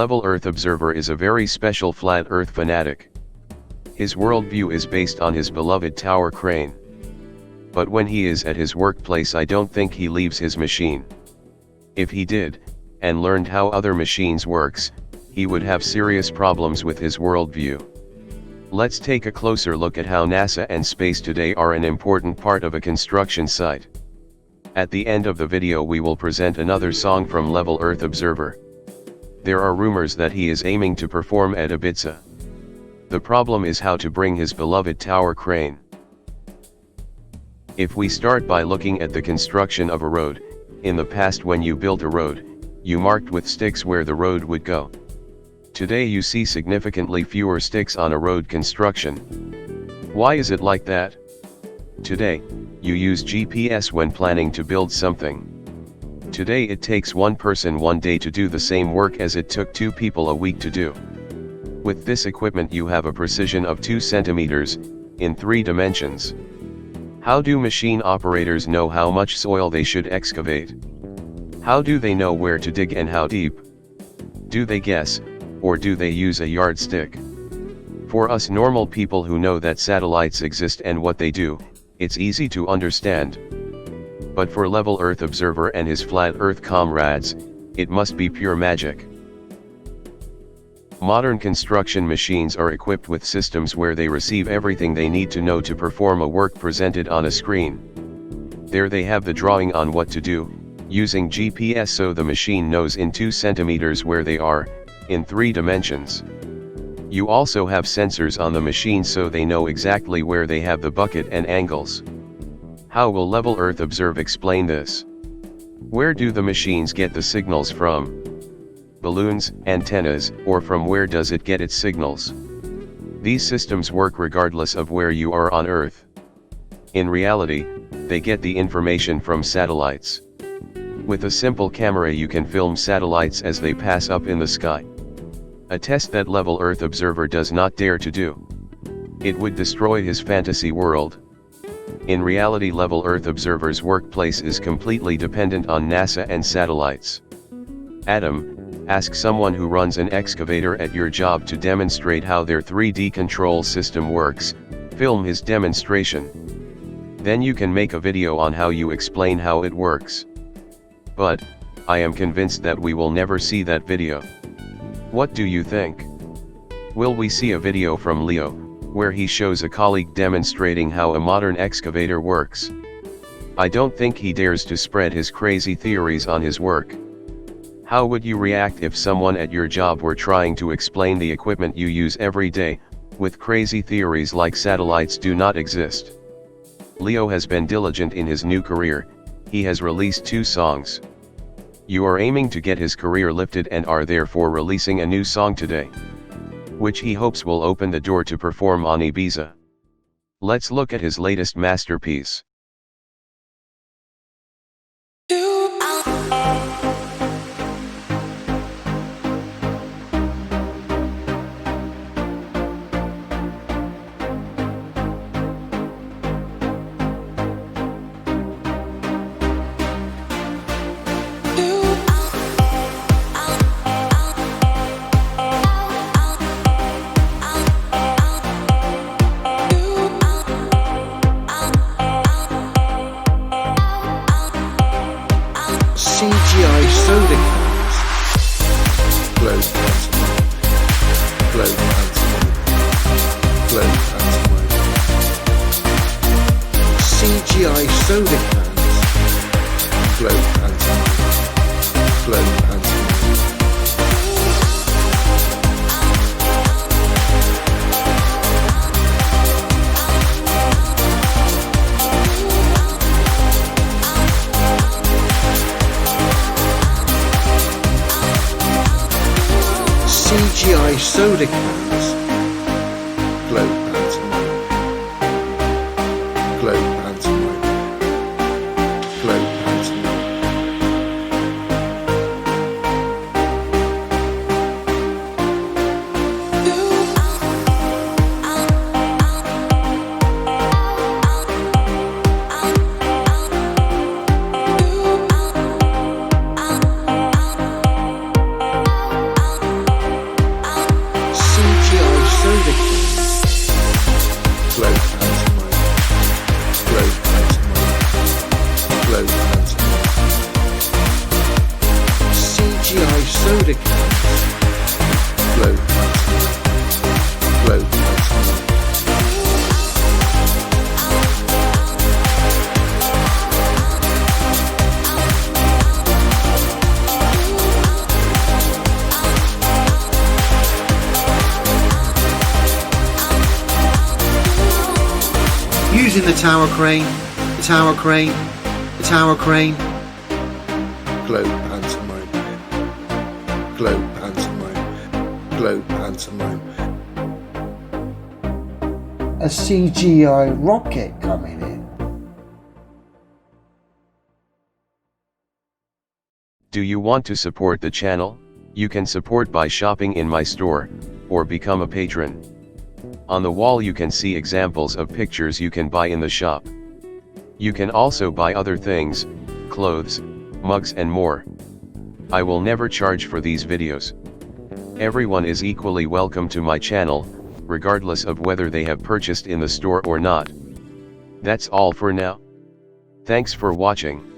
Level Earth Observer is a very special flat Earth fanatic. His worldview is based on his beloved tower crane. But when he is at his workplace, I don't think he leaves his machine. If he did, and learned how other machines works, he would have serious problems with his worldview. Let's take a closer look at how NASA and space today are an important part of a construction site. At the end of the video we will present another song from Level Earth Observer. There are rumors that he is aiming to perform at Ibiza. The problem is how to bring his beloved tower crane. If we start by looking at the construction of a road, in the past when you built a road, you marked with sticks where the road would go. Today you see significantly fewer sticks on a road construction. Why is it like that? Today, you use GPS when planning to build something. Today it takes one person one day to do the same work as it took 2 people a week to do. With this equipment you have a precision of 2 centimeters, in 3 dimensions. How do machine operators know how much soil they should excavate? How do they know where to dig and how deep? Do they guess, or do they use a yardstick? For us normal people who know that satellites exist and what they do, it's easy to understand. But for Level Earth Observer and his flat Earth comrades, it must be pure magic. Modern construction machines are equipped with systems where they receive everything they need to know to perform a work presented on a screen. There they have the drawing on what to do, using GPS so the machine knows in 2 centimeters where they are, in 3 dimensions. You also have sensors on the machine so they know exactly where they have the bucket and angles. How will Level Earth Observe explain this? Where do the machines get the signals from? Balloons, antennas, or from where does it get its signals? These systems work regardless of where you are on Earth. In reality, they get the information from satellites. With a simple camera you can film satellites as they pass up in the sky. A test that Level Earth Observer does not dare to do. It would destroy his fantasy world. In reality Level Earth Observer's workplace is completely dependent on NASA and satellites. Adam, ask someone who runs an excavator at your job to demonstrate how their 3D control system works, film his demonstration. Then you can make a video on how you explain how it works. But, I am convinced that we will never see that video. What do you think? Will we see a video from Leo, where he shows a colleague demonstrating how a modern excavator works? I don't think he dares to spread his crazy theories on his work. How would you react if someone at your job were trying to explain the equipment you use every day, with crazy theories like satellites do not exist? Leo has been diligent in his new career, he has released 2 songs. You are aiming to get his career lifted and are therefore releasing a new song today, which he hopes will open the door to perform on Ibiza. Let's look at his latest masterpiece. CGI soda cans. Blow pantomime. Blow pantomime. Blow pantomime. CGI soda cans. Blow pantomime. Blow pantomime. CGI soda cans. Blow pantomime. Blow pantomime. Blow pantomime. using the tower crane, the tower crane, the tower crane. Globe pantomime, globe pantomime, globe pantomime. A CGI rocket coming in. Do you want to support the channel? You can support by shopping in my store, or become a patron. On the wall you can see examples of pictures you can buy in the shop. You can also buy other things, clothes, mugs and more. I will never charge for these videos. Everyone is equally welcome to my channel, regardless of whether they have purchased in the store or not. That's all for now. Thanks for watching.